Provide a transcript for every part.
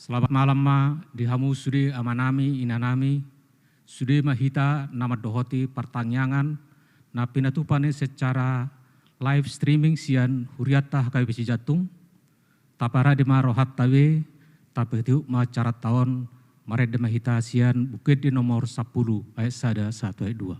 Selamat malam ma, dihamu sudi amanami inanami, sudi mahita nama dohoti pertanyaan, na pinatupane secara live streaming sian huriata hakai besi jatung, tapara di marohat tawe, tapi itu ma carat tahun, maret de mahita sian bukit di nomor 10 ayat 1 ayat 2.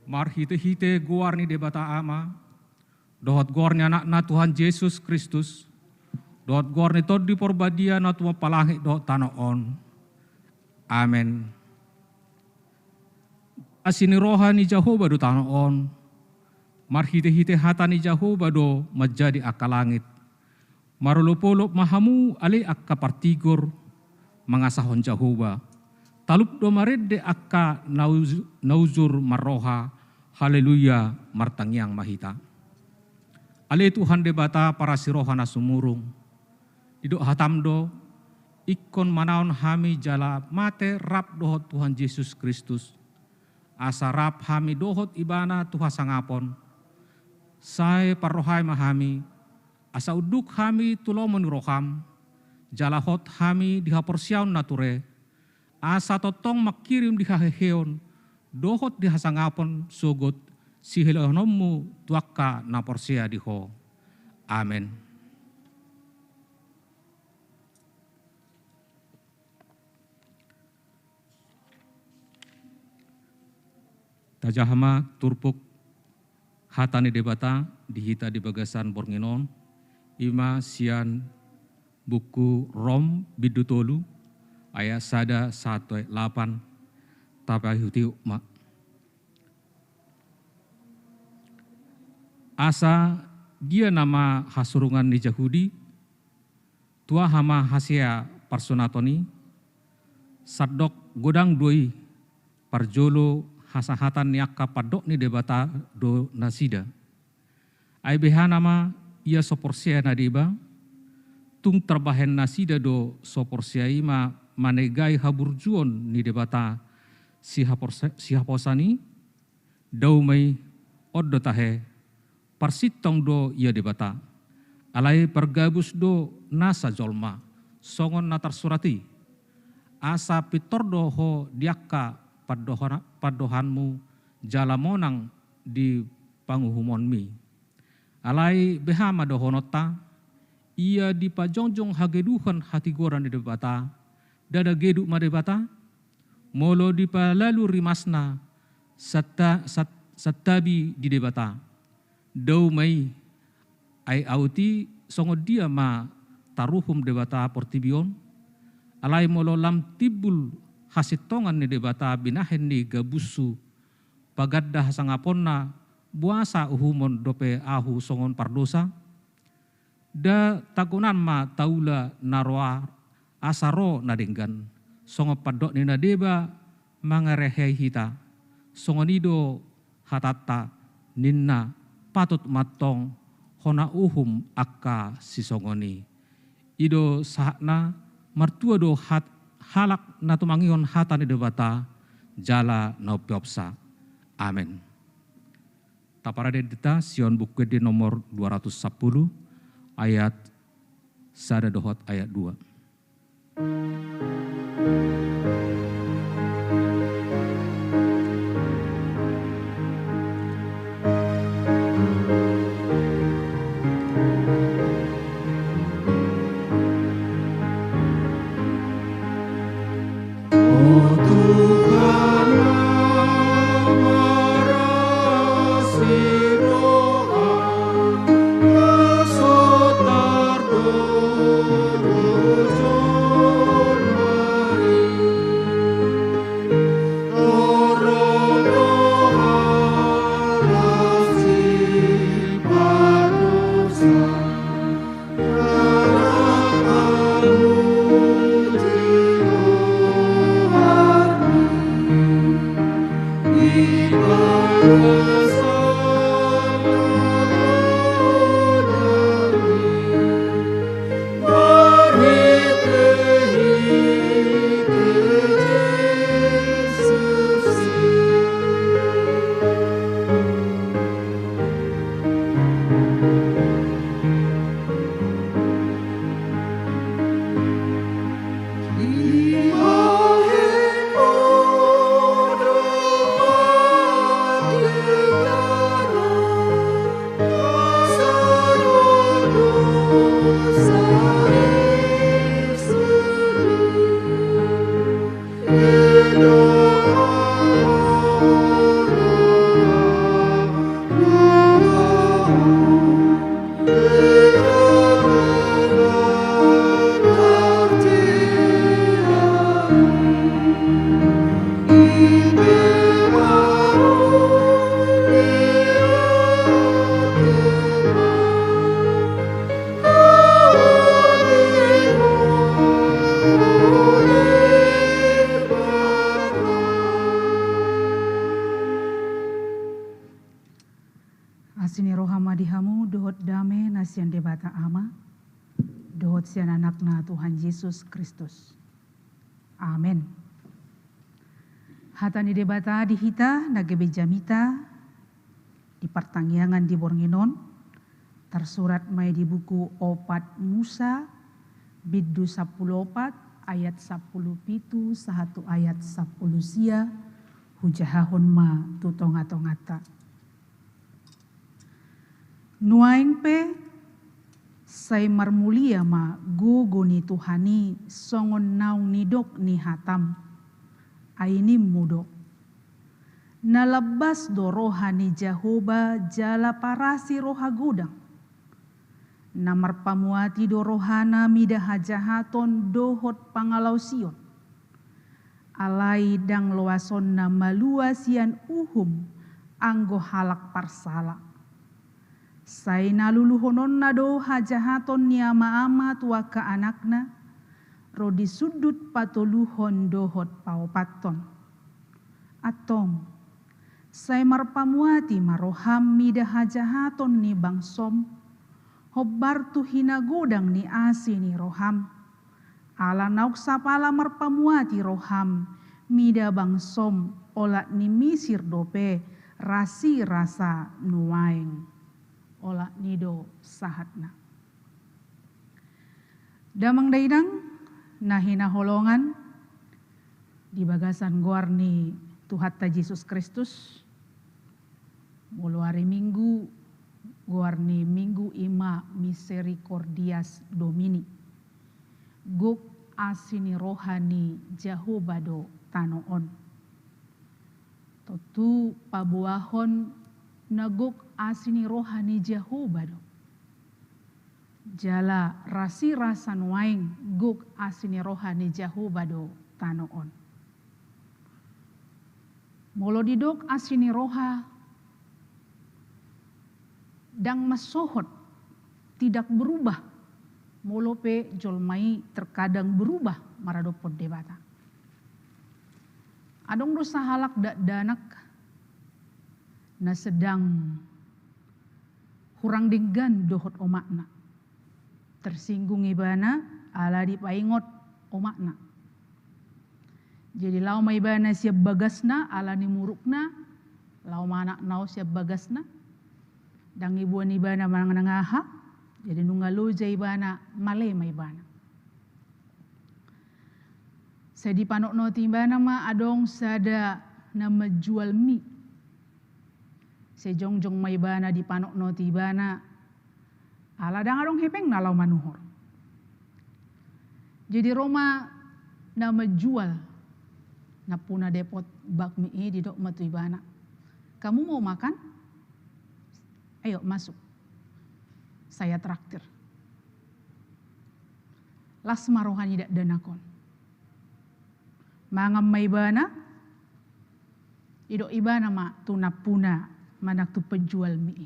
Mar hite-hite guar ni debata ama, dohot guar ni anak na Tuhan Yesus Kristus, dohot guar ni tod di porbadia na tuma palangi dohot tanoon. Amen. Asini roha ni Jehovah do tanoon, mar hite-hite hata ni Jehovah do menjadi akalangit. Marulupulop mahamu ali akka partigor, mangasahon Jehovah. Talup do maredde akka nauzur maroha, haleluya martangyang mahita. Ale Tuhan debata para siroha na sumurung. Didok hatamdo, ikon manaon hami jala mate rap dohot Tuhan Yesus Kristus. Asa rap hami dohot ibana Tuhan sangapon. Sai parrohai mahami, asa uduk hami tulomon roham, jala hot hami dihaporsiaun nature, asa totong makirim di haheheon, dohot di hasangapon sugot, si hilonomu tuakka na porsia diho. Amen. Tajahama turpuk hatani debata dihita di bagasan bornginon, ima sian buku Rom bidutolu, ayat 1 ayat 8 tapi hutiu ma. Asa dia nama hasurungan ni Yahudi, tua hama hasia personatoni, sadok godang doi parjolo hasahatan niakka padok ni debata do nasida. Ai beha nama ia soporsia nadiba, tung terbahen nasida do soporsia ima manegai haburjuon ni debata si haposani daumai oddo tahe parsitong do ia debata alai pergabus do nasa jolma songon natar surati asa pitordo ho diakka padohanmu jalamonang di panguhumonmi alai behama dohonota ia di pajongjong hageduhan hati goran di debata dada geduk madebata molo di palalu rimasna satabi di debata dau mai ai auti songo dia ma taruhum debata portibion, alai molo lam tibul hasitongan ni debata binahen ni gabusu, pagadda sangaponna buasa uhumon dope ahu songon pardosa, da tagunan ma taula narwa asaro nadenggan, songo padok ni nadeba mangarehe hita, songonido hatata ninna patut matong hona uhum akka sisongoni. Ido sahna martua do halak na tumangion hata ni debata jala na piopsa. Amin. Taparade dita Sion buku di nomor 210 ayat sada dohot ayat 2. Asini rohama dihamu dohot dame nasian debata ama, dohot sian anakna Tuhan Yesus Kristus. Amin. Hatani debata dihita nagebe jamita di pertanggiangan di Bornginon, tersurat mai di buku opat Musa biddu 14 ayat 10 pitu 1 ayat 10 sia hujahahon ma tutonga-tongata. Nuaing pe say marmulia ma gogo ni Tuhani songon naung nidok ni hatam aini mudo. Nalabas do rohani Jahoba jala parasi roha gudang. Namar pamuati do rohana mida hajahaton dohot pangalau Sion. Alai dang loason na malua sian uhum anggo halak parsala. Say naluluhonon na do hajahaton ni ama-ama tua ka anakna, rodi sudut patuluhon dohot paupaton. Atong, say marpamuati maroham mida hajahaton ni bangsom, hobbar tu hinagodang ni asi ni roham, ala nauk sapala marpamuati roham, mida bangsom ola ni misir dope rasi rasa nuaing. Ola nido sahatna. Damang daidang nahina holongan di bagasan guarni Tuhatta Yesus Kristus mulu hari Minggu guarni Minggu ima misericordias Domini guk asini rohani Jahobado tanoon totu pabuahon naguk asini rohani Jahobado Jala rasi rasan waing guk asini rohani jahubado tanoon. Molo didok asini roha dang masohot tidak berubah. Molo pe jolmai terkadang berubah maradopod debata. Adong dosa halak danak na sedang hurang dinggan dohot omakna. Tersinggung ibana ala dipaingot omakna. Jadi lau maibana siap bagasna ala ni murukna, lau manak nau siap bagasna, dang ibuan ibana manangaha, jadi nungaloja ibana male maibana. Saya dipanok no timbana ma adong sada nama jual mie. Saya jongjong maibana dipanok no tibana, ala dang adong hepeng na lau manuhor. Jadi Roma nama jual na puna depot bakmi di dok matu ibana. Kamu mau makan? Ayo masuk. Saya traktir. Las marohani dak danakon. Mangam maibana idok ibana ma tuna puna manak tu penjual mie.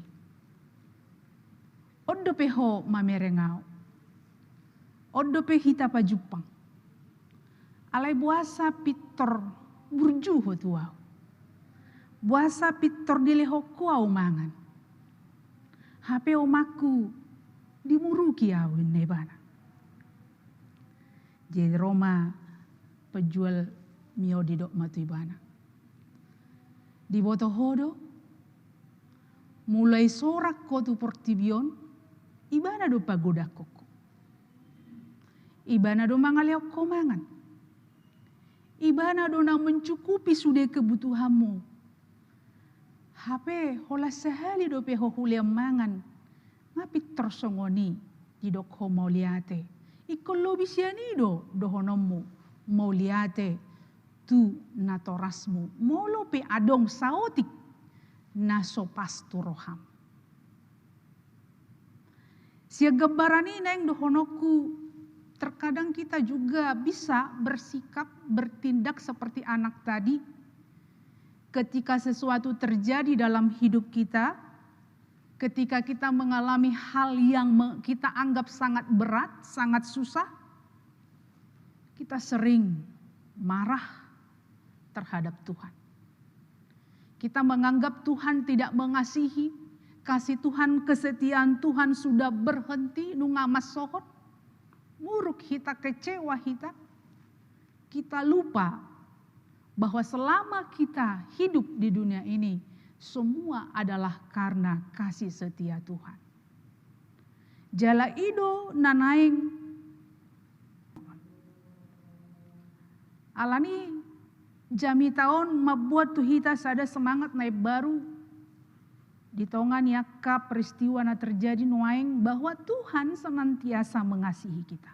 Oddo peho mamerengau. Oddo pe hita pa Jepang. Alai buasa pitor burjuho tuau. Buasa pitor dileho kuau mangan. Hape omaku dimuruki awin nebana. Jadi Roma penjual mio di dok matu ibana. Di boto hodo mulai sorak kotu portibion ibana do pagoda koko. Ibana do mangaleo komangan. Ibana do na mencukupi sudah kebutuhanmu. Hape hola sehali do pe hohulia mangan. Ngapi tersongoni di dok ho mauliate. Iko lobi siani do honomu mauliate tu natorasmu. Molo pe adong saotik naso pastu roham. Sia gambarani neng do honoku. Terkadang kita juga bisa bersikap, bertindak seperti anak tadi. Ketika sesuatu terjadi dalam hidup kita, ketika kita mengalami hal yang kita anggap sangat berat, sangat susah, kita sering marah terhadap Tuhan. Kita menganggap Tuhan tidak mengasihi, kasih Tuhan, kesetiaan Tuhan sudah berhenti, nungamas sohot. Muruk kita, kecewa kita lupa bahwa selama kita hidup di dunia ini, semua adalah karena kasih setia Tuhan. Jala ido nanaing alani jami tahun membuat tu hita sada semangat naik baru di tongan yaka peristiwa na terjadi nuaing bahwa Tuhan senantiasa mengasihi kita.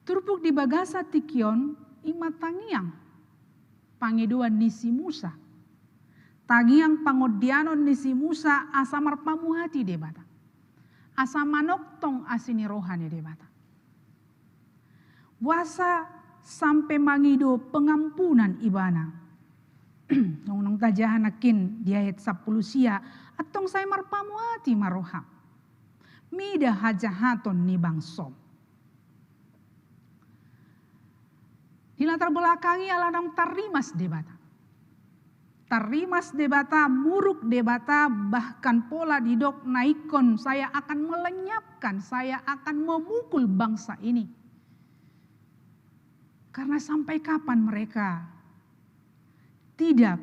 Turpuk di bagasa tikion ima tangiang pangiduan nisi Musa. Tangiang pangodianon nisi Musa asamar pamuhati debata. Asamanok tong asini rohani debata. Puasa sampai mangido pengampunan ibana. Nong tajahanakin di ayat 10 sia atong saya marpamuati maroha. Mida hajahaton ni bangsom. Di latar belakangi aladang tarimas debata. Tarimas debata, muruk debata, bahkan pola didok naikon. Saya akan melenyapkan, saya akan memukul bangsa ini. Karena sampai kapan mereka tidak,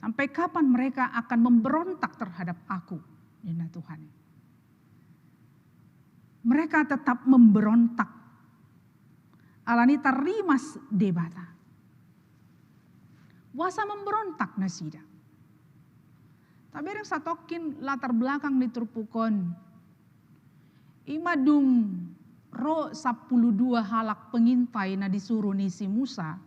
sampai kapan mereka akan memberontak terhadap aku, ya Tuhan. Mereka tetap memberontak. Alani tarimas debata. Wasa memberontak nasida. Tapi yang satokin latar belakang diturpukon. Imadung ro 12 halak pengintai na disuruh nisi Musa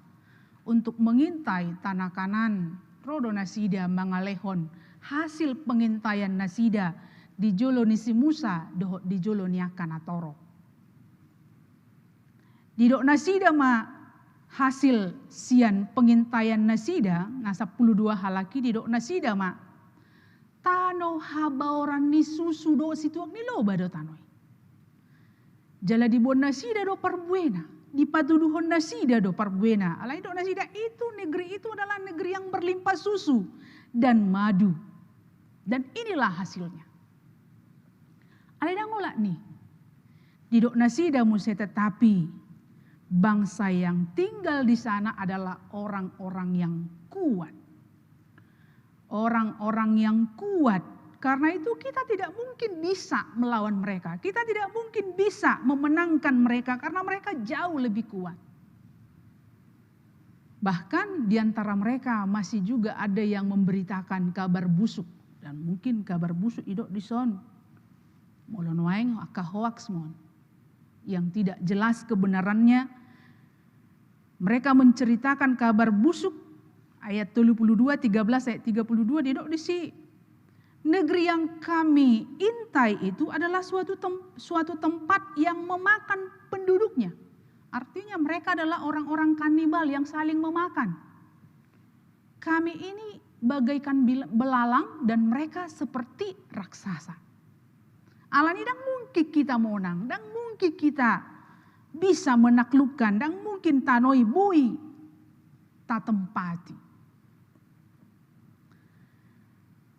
untuk mengintai tanah kanan. Rodo nasida mangalehon hasil pengintaian nasida di jolo ni si Musa dohot di jolo ni akan atoro. Didok nasida ma hasil sian pengintaian nasida na 12 halaki didok nasida ma tano habaoran ni susu do situak ni loba do tanoi. Jala di bon nasida do parbuena, di patuduhon nasida do parbuena. Alai do nasida itu negeri itu adalah negeri yang berlimpah susu dan madu. Dan inilah hasilnya. Alai ngolak nih. Di dok nasida musa tetapi bangsa yang tinggal di sana adalah orang-orang yang kuat. Orang-orang yang kuat. Karena itu kita tidak mungkin bisa melawan mereka. Kita tidak mungkin bisa memenangkan mereka karena mereka jauh lebih kuat. Bahkan di antara mereka masih juga ada yang memberitakan kabar busuk. Dan mungkin kabar busuk idok di son. Molon waeng aka hoax mon. Yang tidak jelas kebenarannya. Mereka menceritakan kabar busuk. Ayat 32, 13 ayat 32 didok di si. Negeri yang kami intai itu adalah suatu tempat yang memakan penduduknya. Artinya mereka adalah orang-orang kanibal yang saling memakan. Kami ini bagaikan belalang dan mereka seperti raksasa. Alani dang mungkin kita menang, dang mungkin kita bisa menaklukkan, dang mungkin tanoi bui tak tempati.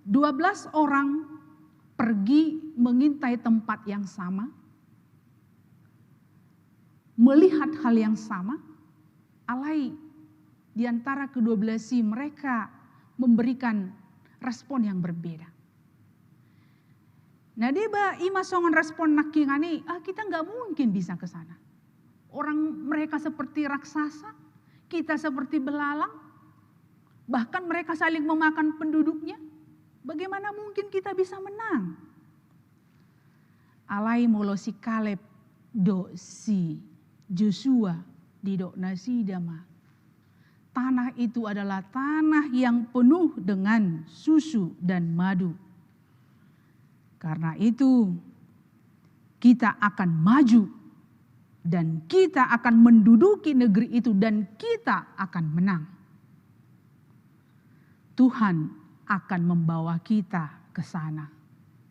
12 orang pergi mengintai tempat yang sama, melihat hal yang sama, alai di antara kedua-belah si mereka memberikan respon yang berbeda. Nah deba ima songan respon nakingani, kita nggak mungkin bisa ke sana. Orang mereka seperti raksasa, kita seperti belalang, bahkan mereka saling memakan penduduknya. Bagaimana mungkin kita bisa menang? Alai molo si Kaleb do si Joshua di dok nasidama. Tanah itu adalah tanah yang penuh dengan susu dan madu. Karena itu kita akan maju dan kita akan menduduki negeri itu dan kita akan menang. Tuhan akan membawa kita ke sana.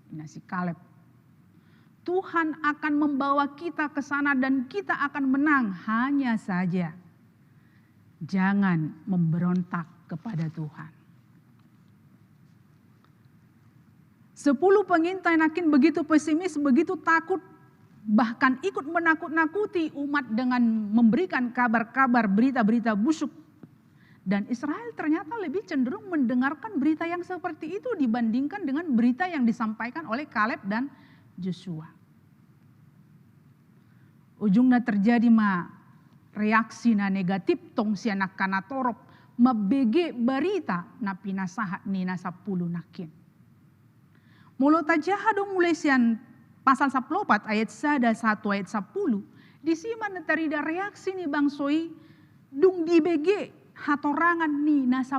Ini si Kaleb. Tuhan akan membawa kita ke sana dan kita akan menang. Hanya saja jangan memberontak kepada Tuhan. 10 pengintai nakin begitu pesimis, begitu takut, bahkan ikut menakut-nakuti umat dengan memberikan kabar-kabar, berita-berita busuk. Dan Israel ternyata lebih cenderung mendengarkan berita yang seperti itu dibandingkan dengan berita yang disampaikan oleh Kaleb dan Joshua. Ujungnya terjadi reaksi negatif tong sianak kana torop mabege berita na pinasahat ni na 10 nakin. Mulut aja dong mulai sian pasal 14 ayat 1 ayat 10 di siman terida reaksi ni bangsoi dung dibege hatorangan ni na 10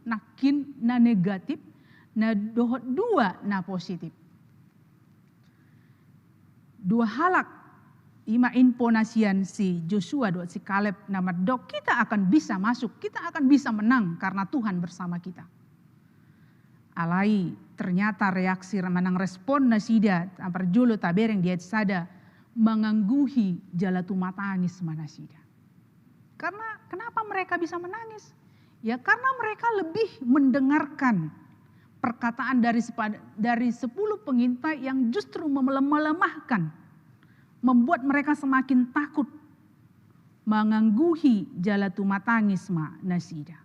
nakin na negatif na dohot 2 na positif. 2 halak ima imponasian si Joshua do si Kaleb nama dok kita akan bisa masuk, kita akan bisa menang karena Tuhan bersama kita. Alai ternyata reaksi menang respon nasida ampar jolo tabereng diet sada mengangguhi jalatu matangis manasida. Karena kenapa mereka bisa menangis? Ya karena mereka lebih mendengarkan perkataan dari 10 pengintai yang justru melemahkan, membuat mereka semakin takut, mengangguhi jalatu matangis nasida.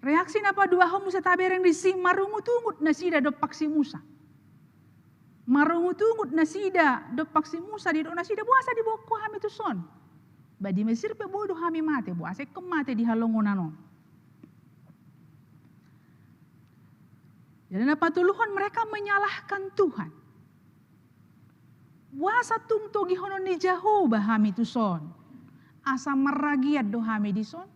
Reaksi napa 2 homo setabereng di sing marungu tungut nasida do paksi Musa. Marungu tungut nasida do paksi Musa di do nasida buasa di boko hami tu son. Badi Mesir pe bodoh hami mate bu ase kemate di halongonanon. Jadi apa tuluhon mereka menyalahkan Tuhan. Buasa tung togi honon ni Jehovah hami tu son. Asa meragiat do hami di son.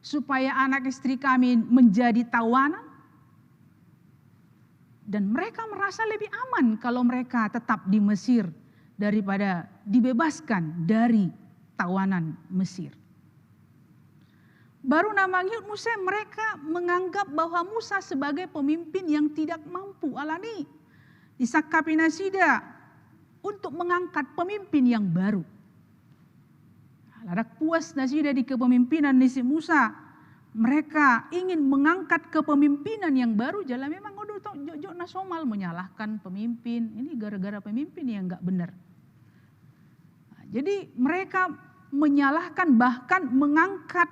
Supaya anak istri kami menjadi tawanan. Dan mereka merasa lebih aman kalau mereka tetap di Mesir daripada dibebaskan dari tawanan Mesir. Baru namanya Musa, mereka menganggap bahwa Musa sebagai pemimpin yang tidak mampu. Alani disakapi nasida untuk mengangkat pemimpin yang baru. Ladak puas nasida di kepemimpinan Nisi Musa. Mereka ingin mengangkat kepemimpinan yang baru. Jalan memang Jojo Nasomal menyalahkan pemimpin. Ini gara-gara pemimpin yang enggak benar. Jadi mereka menyalahkan bahkan mengangkat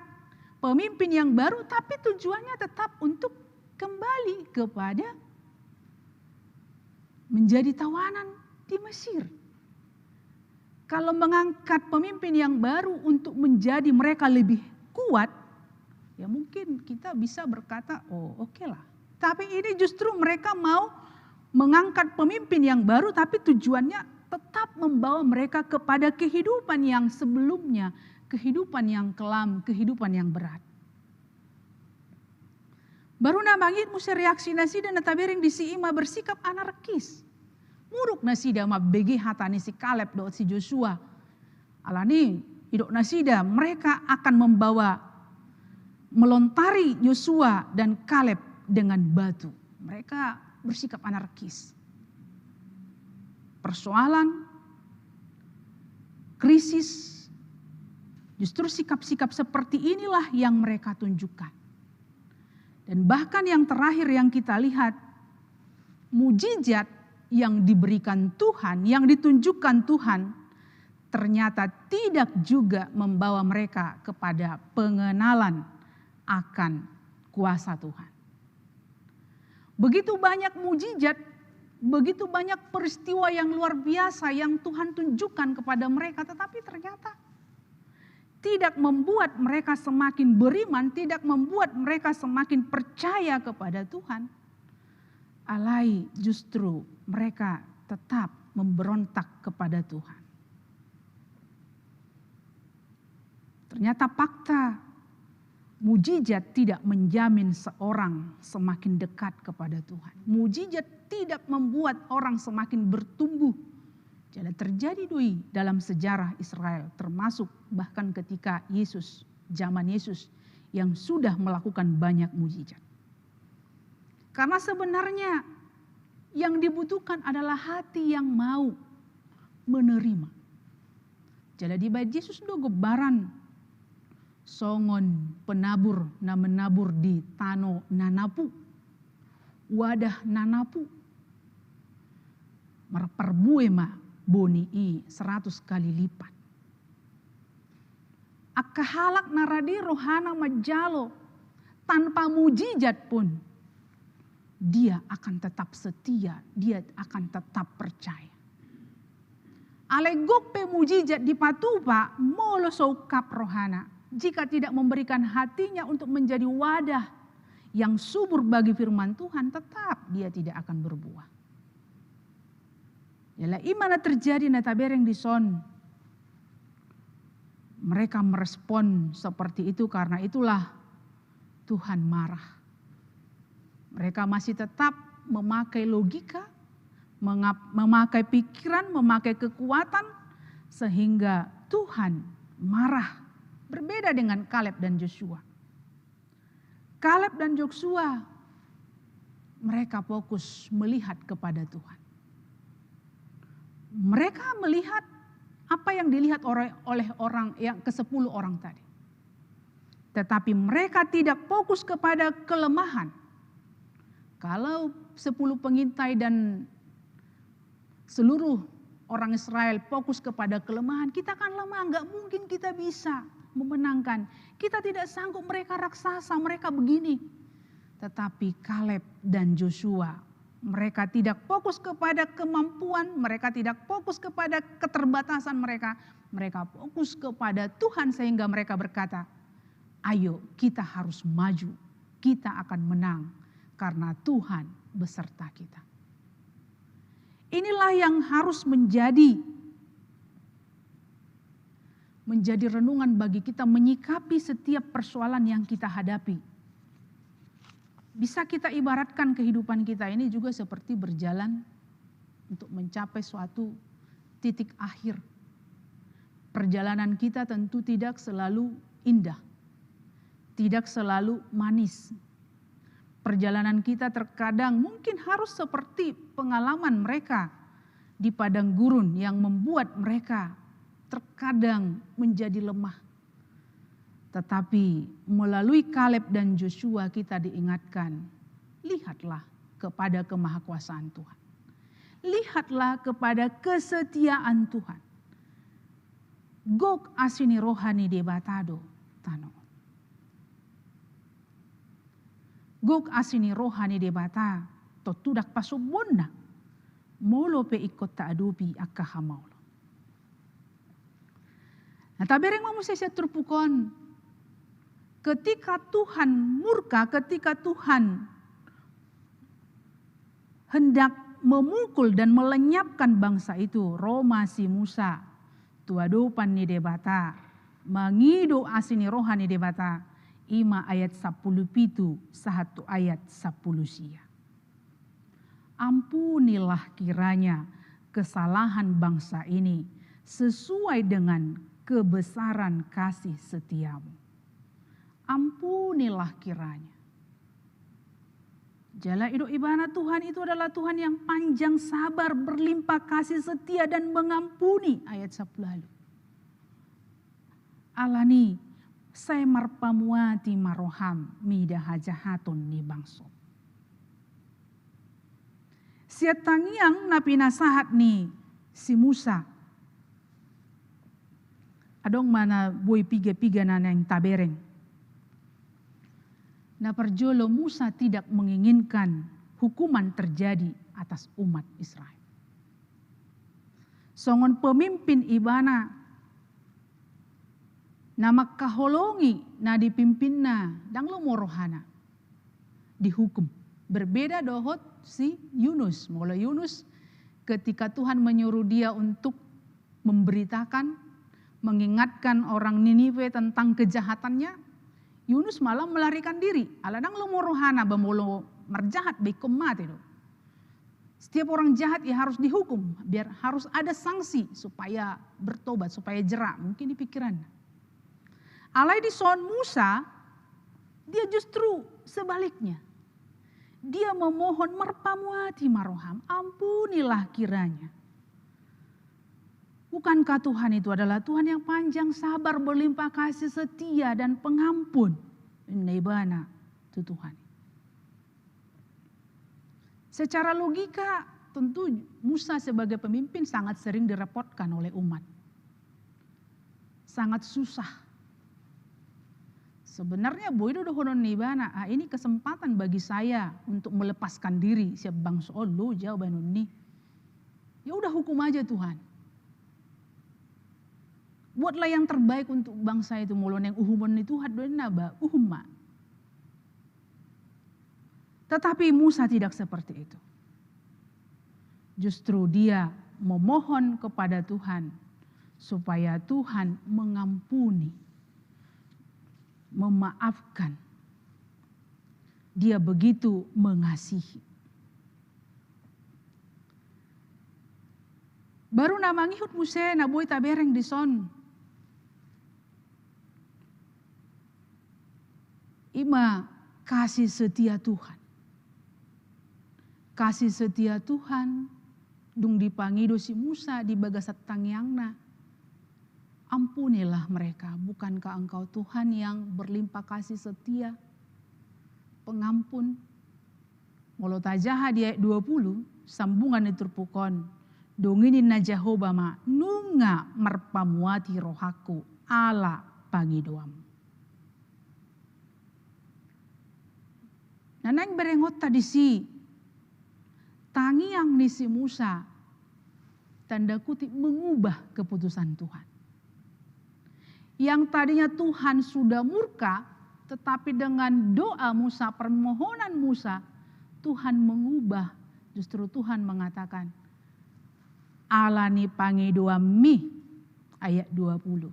pemimpin yang baru, tapi tujuannya tetap untuk kembali kepada menjadi tawanan di Mesir. Kalau mengangkat pemimpin yang baru untuk menjadi mereka lebih kuat, ya mungkin kita bisa berkata, oh oke lah. Tapi ini justru mereka mau mengangkat pemimpin yang baru, tapi tujuannya tetap membawa mereka kepada kehidupan yang sebelumnya, kehidupan yang kelam, kehidupan yang berat. Baru namangit musa reaksi nasida natabereng di si ima bersikap anarkis. Muruk nasida ma begi hatani si Kaleb do si Joshua. Alani idok nasida mereka akan membawa melontari Yosua dan Kaleb dengan batu. Mereka bersikap anarkis. Persoalan, krisis, justru sikap-sikap seperti inilah yang mereka tunjukkan. Dan bahkan yang terakhir yang kita lihat, mujizat yang diberikan Tuhan, yang ditunjukkan Tuhan, ternyata tidak juga membawa mereka kepada pengenalan akan kuasa Tuhan. Begitu banyak mujizat, begitu banyak peristiwa yang luar biasa yang Tuhan tunjukkan kepada mereka, tetapi ternyata tidak membuat mereka semakin beriman, tidak membuat mereka semakin percaya kepada Tuhan. Alai justru mereka tetap memberontak kepada Tuhan. Ternyata fakta mujizat tidak menjamin seorang semakin dekat kepada Tuhan. Mujizat tidak membuat orang semakin bertumbuh. Jadi terjadi dalam sejarah Israel, termasuk bahkan ketika Yesus, zaman Yesus yang sudah melakukan banyak mujizat. Karena sebenarnya yang dibutuhkan adalah hati yang mau menerima. Jadi di bait Yesus do gebaran songon penabur na menabur di tano nanapu, wadah nanapu, marparbue ma boni i 100 kali lipat. Akahalak naradi rohana majalo, tanpa mujizat pun dia akan tetap setia, dia akan tetap percaya. Alegok pe mujizat di patupa molo sokap rohana, jika tidak memberikan hatinya untuk menjadi wadah yang subur bagi firman Tuhan, tetap dia tidak akan berbuah. Yalah imana terjadi natabereng di son. Mereka merespon seperti itu, karena itulah Tuhan marah. Mereka masih tetap memakai logika, memakai pikiran, memakai kekuatan, sehingga Tuhan marah. Berbeda dengan Kaleb dan Joshua. Kaleb dan Joshua mereka fokus melihat kepada Tuhan. Mereka melihat apa yang dilihat oleh orang yang ke-10 orang tadi. Tetapi mereka tidak fokus kepada kelemahan. Kalau 10 pengintai dan seluruh orang Israel fokus kepada kelemahan, kita kan lemah, enggak mungkin kita bisa memenangkan. Kita tidak sanggup, mereka raksasa, mereka begini. Tetapi Kaleb dan Joshua, mereka tidak fokus kepada kemampuan, mereka tidak fokus kepada keterbatasan mereka. Mereka fokus kepada Tuhan sehingga mereka berkata, ayo kita harus maju, kita akan menang karena Tuhan beserta kita. Inilah yang harus menjadi renungan bagi kita menyikapi setiap persoalan yang kita hadapi. Bisa kita ibaratkan kehidupan kita ini juga seperti berjalan untuk mencapai suatu titik akhir. Perjalanan kita tentu tidak selalu indah, tidak selalu manis. Perjalanan kita terkadang mungkin harus seperti pengalaman mereka di padang gurun yang membuat mereka terkadang menjadi lemah. Tetapi melalui Kaleb dan Joshua kita diingatkan, lihatlah kepada kemahakuasaan Tuhan. Lihatlah kepada kesetiaan Tuhan. Gok asini rohani debatado tano. Gok asini rohani debata totudak pasubonna. Molo pe ikot taadupi akahamaulo. Nah tabereng mamusesya terpukon. Ketika Tuhan murka, ketika Tuhan hendak memukul dan melenyapkan bangsa itu, Roma si Musa, tuadopan ni debata, mangido asini rohani debata, 5 ayat 10 pitu, 1 ayat 10 sia. Ampunilah kiranya kesalahan bangsa ini sesuai dengan kebesaran kasih setiamu. Ampunilah kiranya. Jala hidup ibana Tuhan itu adalah Tuhan yang panjang sabar, berlimpah kasih setia dan mengampuni. Ayat 10 lalu. Alani saya marpamuati maroham mida hajahatun ni bangso. Siatangiang na pinasahat ni si Musa. Adong mana boy piga-piga na yang tabereng. Nah perjolo Musa tidak menginginkan hukuman terjadi atas umat Israel. Songon pemimpin ibana nama kaholongi na dipimpinna dang lo morohana dihukum. Berbeda dohot si Yunus. Mulai Yunus ketika Tuhan menyuruh dia untuk memberitakan, mengingatkan orang Niniwe tentang kejahatannya, Yunus malah melarikan diri. Aladang lo morohana bamolo merjahat bekom mati do. Setiap orang jahat ya harus dihukum, biar harus ada sanksi supaya bertobat, supaya jerak. Mungkin di pikiran. Alai di son Musa, dia justru sebaliknya. Dia memohon merpamuati maroham, ampunilah kiranya. Bukankah Tuhan itu adalah Tuhan yang panjang sabar, berlimpah kasih setia dan pengampun? Nebana itu Tuhan. Secara logika tentu Musa sebagai pemimpin sangat sering direpotkan oleh umat. Sangat susah. Sebenarnya boido dohonon nebana, ini kesempatan bagi saya untuk melepaskan diri siap bangsa lo jauh banuni. Ya udah hukum aja Tuhan. Buatlah yang terbaik untuk bangsa itu mulon yang uhuman itu hadon naba uhumma. Tetapi Musa tidak seperti itu. Justru dia memohon kepada Tuhan supaya Tuhan mengampuni, memaafkan. Dia begitu mengasihi. Baru namangihut Musa na boy tabereng di son. Ima kasih setia Tuhan. Kasih setia Tuhan dung dipangido si Musa di bagasat tangyangna. Ampunilah mereka, bukankah engkau Tuhan yang berlimpah kasih setia, pengampun. Molo tajaha di ayat 20, sambungan diturpukon. Donginin na Jehovah ma nunga marpamuati rohaku ala pangidoam. Nanang berengot tadi si tangiang ni si Musa tanda kutip mengubah keputusan Tuhan. Yang tadinya Tuhan sudah murka, tetapi dengan doa Musa, permohonan Musa, Tuhan mengubah. Justru Tuhan mengatakan, alani pangidoa mi, ayat 20.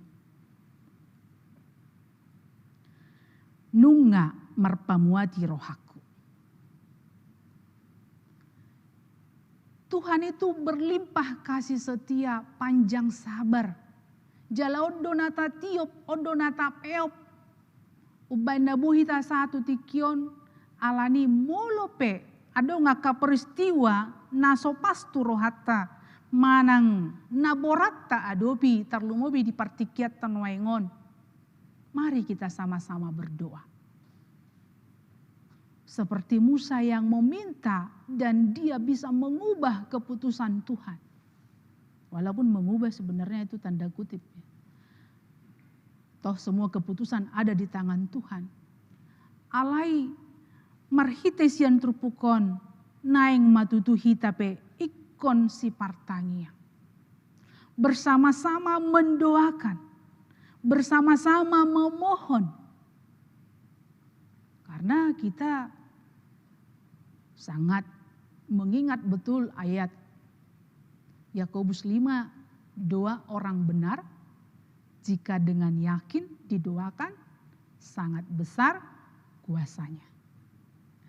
Nunga marpamuati rohaku. Tuhan itu berlimpah kasih setia, panjang sabar. Jala ondo nata tiop, ondo nata peop. Ubay nabuhita satu tikion, alani molope. Ado ngaka peristiwa naso pastu rohata. Manang naboratta adopi tarlumobi di partikiat tanwaingon. Mari kita sama-sama berdoa. Seperti Musa yang meminta dan dia bisa mengubah keputusan Tuhan. Walaupun mengubah sebenarnya itu tanda kutip. Toh semua keputusan ada di tangan Tuhan. Alai marhites yang trupukon naing matutu hitape ikon si partangia. Bersama-sama mendoakan. Bersama-sama memohon. Karena kita sangat mengingat betul ayat Yakobus 5, doa orang benar jika dengan yakin didoakan sangat besar kuasanya.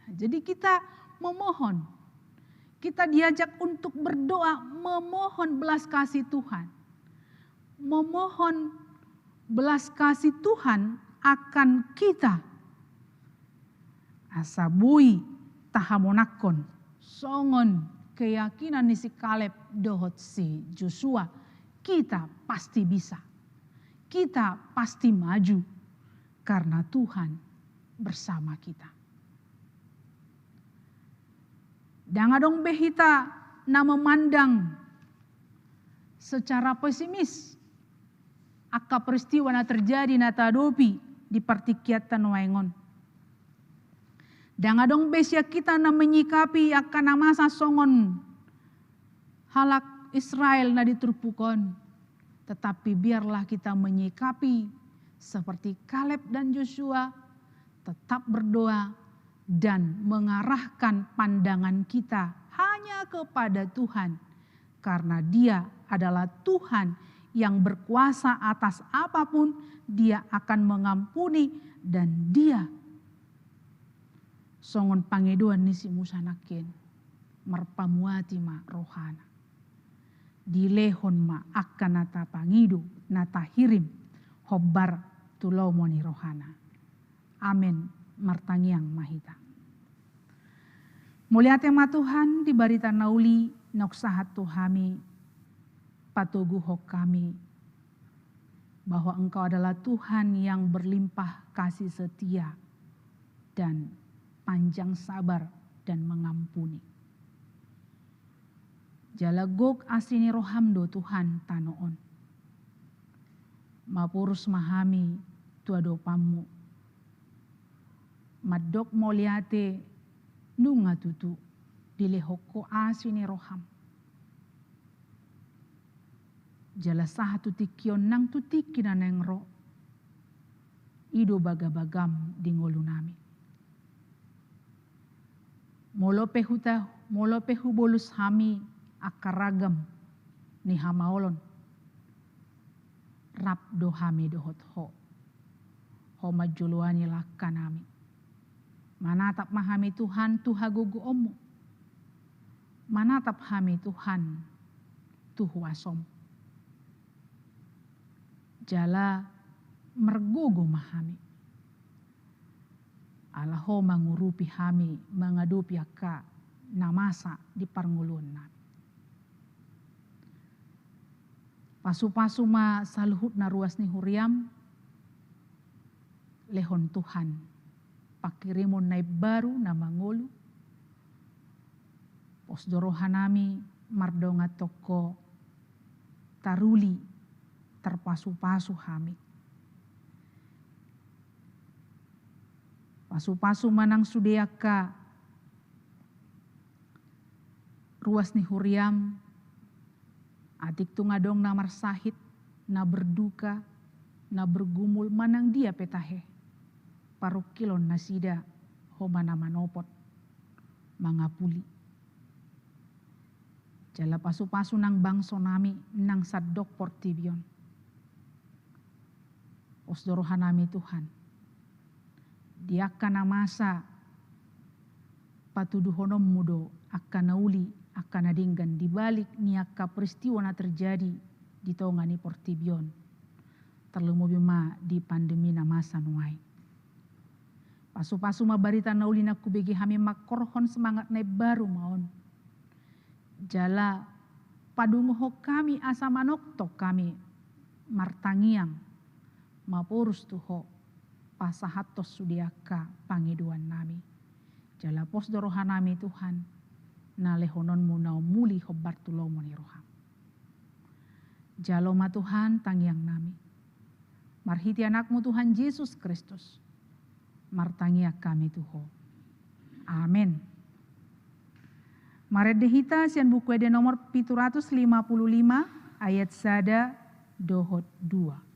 Jadi kita memohon, kita diajak untuk berdoa, memohon belas kasih Tuhan. Memohon belas kasih Tuhan akan kita. Asabui tahamonakon, songon keyakinan ni si Kaleb dohot si Joshua, kita pasti bisa. Kita pasti maju karena Tuhan bersama kita. Dangadong behita na memandang secara pesimis aka peristiwa na terjadi na tadopi di partikiat tanwaingon. Dangadong besya kita na menyikapi akan masa songon halak Israel na diturpukon. Tetapi biarlah kita menyikapi seperti Kaleb dan Joshua, tetap berdoa dan mengarahkan pandangan kita hanya kepada Tuhan. Karena Dia adalah Tuhan yang berkuasa atas apapun, Dia akan mengampuni dan Dia songon pangeduan nisi musanakin marpamuati ma rohana dilehon ma akan nata pangidu nata hirim hobbar tulomoni rohana. Amin martangiang mahita. Mulia tema Tuhan di barita nauli noksahat Tuhami patugu hok kami bahwa Engkau adalah Tuhan yang berlimpah kasih setia dan panjang sabar dan mengampuni. Jalagok asini rohamdo Tuhan tanoon. Mapurus mahami tuado pamu. Madok moliate nunga tutu dilehoko asini roham. Jala sahatu tikion nang tutiki na neng ro. Ido bagabagam di ngolu nami. Molope hubolus hami akaragam ni hamaolon. Rap do hami dohot ho. Ho majuluani lakanami. Manatap mahami Tuhan tuhagugu omu. Manatap hami Tuhan tuhuasom. Jala mergogo mahami. Alaho mangurupi hami mengadupi aka namasa di parngulun nami. Pasu-pasu ma saluhut na ruas ni huriam lehon Tuhan pakirimon na baru na mangulu posdorohanami mardonga toko taruli terpasu-pasu hami. Pasu-pasu manang sudeaka ruas ni huriam adik tu ngadong na marsahit na berduka na bergumul manang dia petahe parukilon na sida ho mana manopot mangapuli jala pasu-pasu nang bangso nami nang sadok portibion osdorohan nami Tuhan. Dia akan masa patuduhonom mudo akan nauli akan adinggan dibalik niaka peristiwa na terjadi di tongani Portibion. Terlemu bima di pandemi na masa nuai. Pasu-pasu mabarita na uli na kubegi hami makorhon semangat na baru maon. Jala padungoho kami asa manoktok kami martangiang mapurus tuho pasahatos sudiaka pangiduan nami. Jala pos dorohan nami Tuhan na lehonon munau muli hobar tulomo ni roham. Jaloma Tuhan tangiang nami. Marhiti anakmu Tuhan Yesus Kristus. Martangia kami Tuho. Amin. Maret dehita sian buku ede nomor 755 ayat sada dohot 2.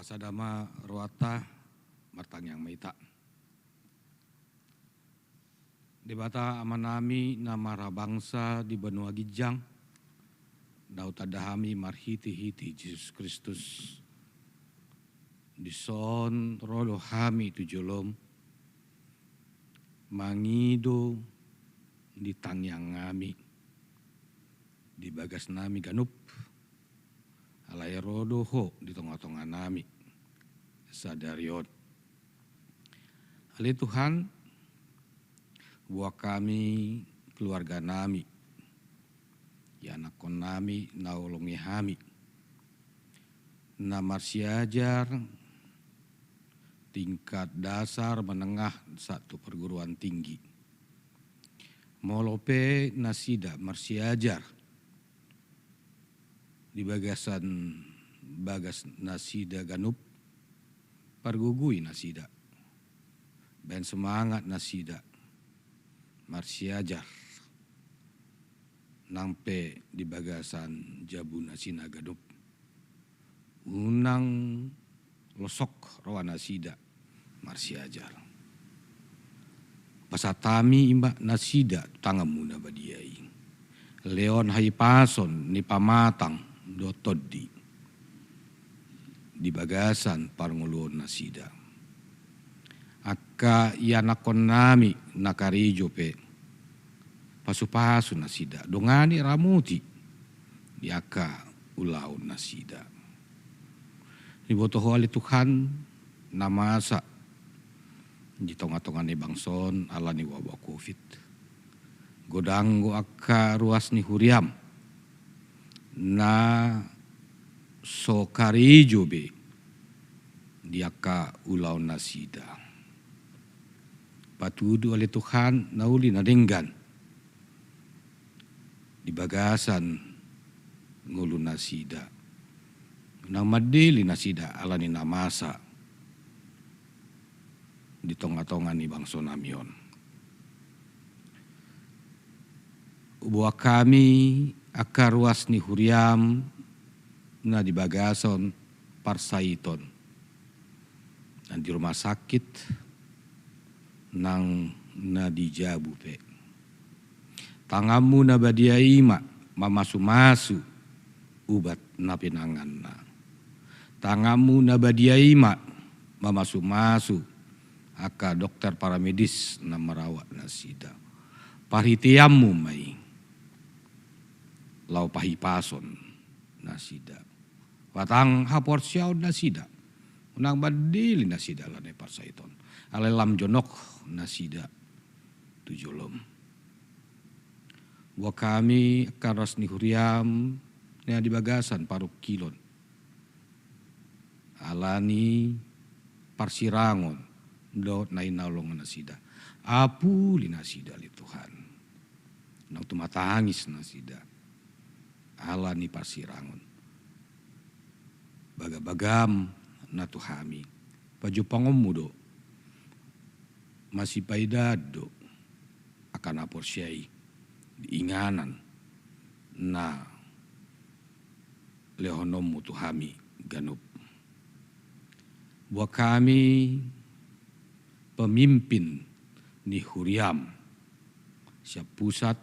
Sadama ruata martang yang maita. Debata amanami nama rabangsa di benua Gijang. Dautadahami marhiti-hiti Yesus Kristus. Dison rolo hami tujolom. Mangido di tangyang ngami. Di bagas nami ganup. Alay rodo ho di tengah-tengah nami. Sadarion. Ali Tuhan, buat kami keluarga nami, ya anak kon nami naulungi hami, namar siajar tingkat dasar menengah satu perguruan tinggi, molope nasida marsiajar di bagasan bagas nasida ganup. Pargugui nasida, ben semangat nasida, Marsiajar nampe di bagasan Jabuna Sinagadop unang losok rawana sida marsiajar pasatami imba nasida tangamu na badiai leon haipason ni pamatang dotodi di bagasan parngulun nasida akka yanakon nami nakarijo pe pasu-pasu nasida dongani ramuti di akka ulau nasida ribotoho ali Tuhan namasa di tonga-tonga ni bangson ala ni wabah covid godanggo akka ruas ni huriam na sokarijo be di akka ulau nasida patudu ali Tuhan nauli nadenggan di bagasan ngulu nasida nang madili nasida ala ni namasa di tonga-tonga ni bangso namion ubuah kami akar ruas ni huriam na di bagason parsaiton dan di rumah sakit nang na di Jabu pe tangamu na badiaima mamasu-masu ubat na pinangan na tangamu na badiaima mamasu-masu aka dokter paramedis na merawat nasida parhitiamu mai lau pahipason nasida watang hapor siaw nasida unang badili nasida lane parsaiton alelam jonok nasida tujolom wa kami karas ni huriam na di bagasan paruk kilon alani parsirangon dot na inaulong nasida apu li nasida li Tuhan nang tumatangis nasida alani parsirangon bagabagam na tuhami pajupangom mudo masih paidado akan apor syai diinganan na lehonom mutuhami ganup buat kami pemimpin ni huriam siap pusat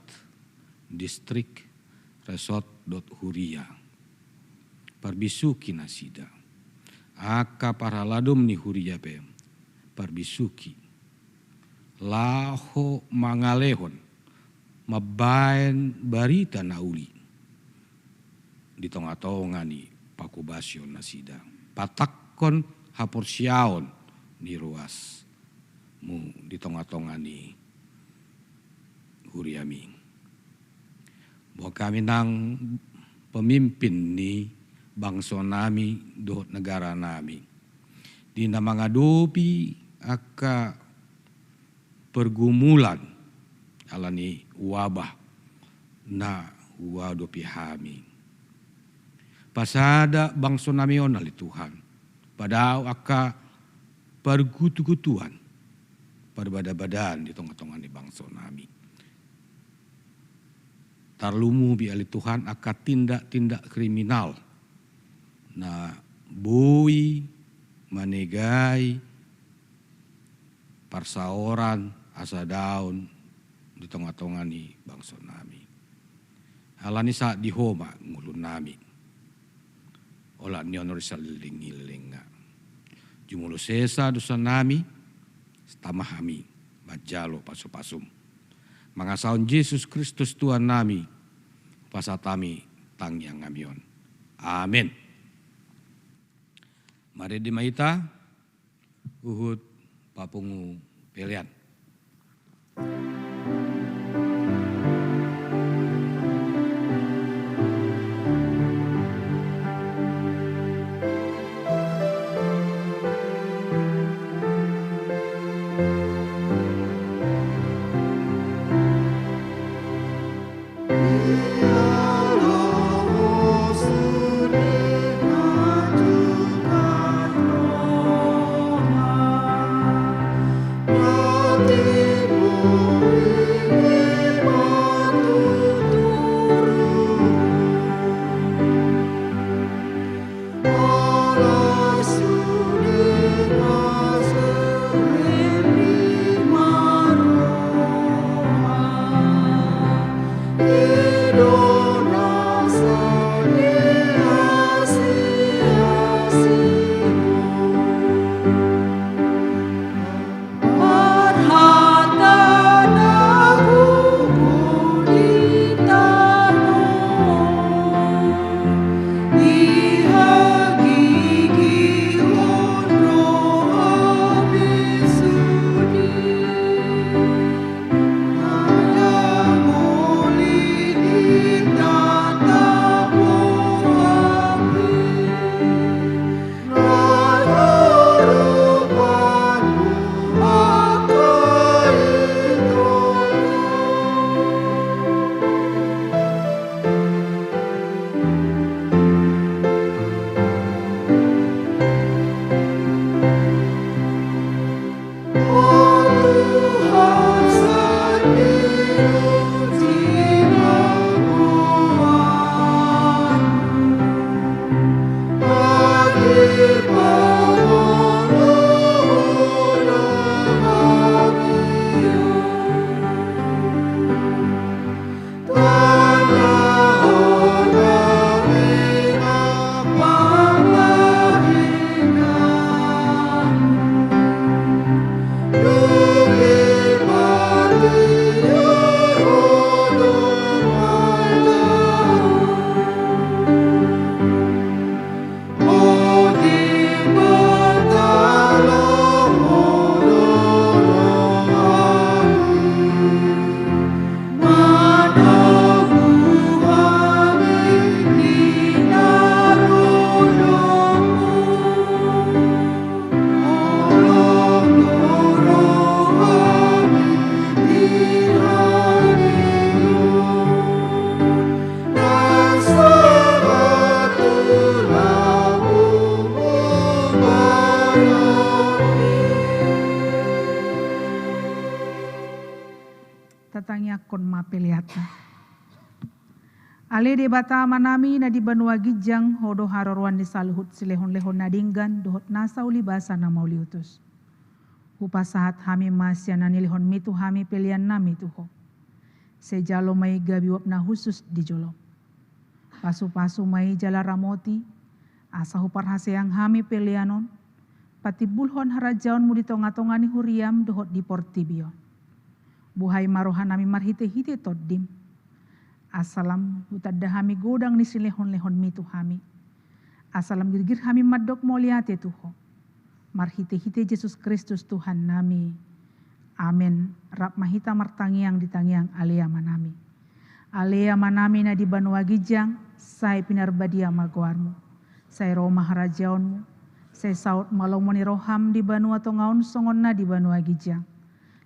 distrik resort dot huria parbisuki nasida aka paraladum ni huria pe parbisuki laho mangalehon mabaen barita nauli di tonga-tonga ni pakubasyon nasida patakon hapor siaon ni ruas mu di tonga-tonga ni huriami buat kami nang pemimpin ni bangsa nami dohot negara nami di na mangadopi aka pergumulan alani wabah na wadopi hami pasada bangsa nami onali Tuhan padao aka pergutu-gutuan perbada-badan di tengah-tengah ni bangsa nami tarlumu bi ali Tuhan aka tindak-tindak kriminal na boi manegai parsaoran asa daun di tengah-tengah ni bangsa nami alani saat di homa ngulun nami ola ni honor saling-ilinga jumulo sesa dosa nami stamahami majalo pasu-pasum mangasaon Yesus Kristus Tuhan nami pasatami tangyang ngamion amin mari di maita uhud papungu pelian Hatimu Tatangnya kon mapeliata. Ale de bata manami na di banua gijang hodo harorwan di saluhut silehon-lehon nadinggan dohot nasa uli basa na mauliutus. Upasahat hami masya na nilihon mitu hami pelian nami tuho. Sejalo may gabiwap na husus di jolo. Pasu-pasu may jala ramoti, asa huparhaseang hami pelianon, pati bulhon harajaon mu di tonga-tonga ni huriam dohot di portibio. Buhay marohan nami marhite-hite toddim. Asalam hutadda hami godang ni silehon-lehon mitu hami. Asalam girgir hami madok moliate tuho. Marhite-hite Yesus Kristus Tuhan nami. Amin. Rap mahita martangiang ditangiang alea manami. Alea manami na di banua gijang, say pinarbadia maguarmu. Say roma harajaonmu. Say saut malomoni roham di banua tongaon songon na di banua gijang.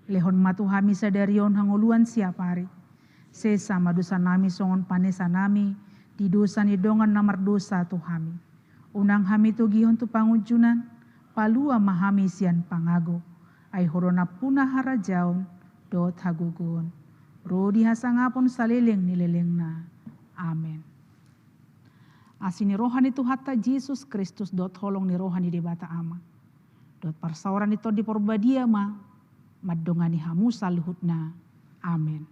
Lehon matu hami sadarion hanguluan siap hari. Sesa madusa nami songon panesa nami, di dosa ni dongan namar dosa tu hami. Unang hami tu gihon tu pangujunan, palua mahami sian pangago. Ay horona puna harajaon, dot hagugun. Rodi hasangapon salileng nileleng na. Amen. Asini rohani tu hatta Yesus Kristus dot holong ni rohani di bata ama. Dot parsauran itu di porbadia ma, madongani hamu saluhutna. Amen.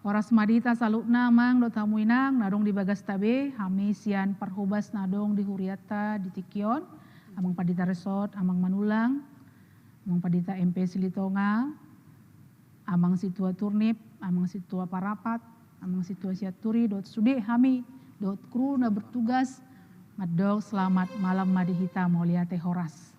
Oras madita salutna mang dot hamuinang nadong di bagas tabe hami sian parhubas nadong di huriata di tikion amang padita resort amang manulang amang padita MP Silitonga amang situa turnip amang situa parapat amang situa siaturi dot sude hami dot kru na bertugas madong selamat malam madihita moliate horas.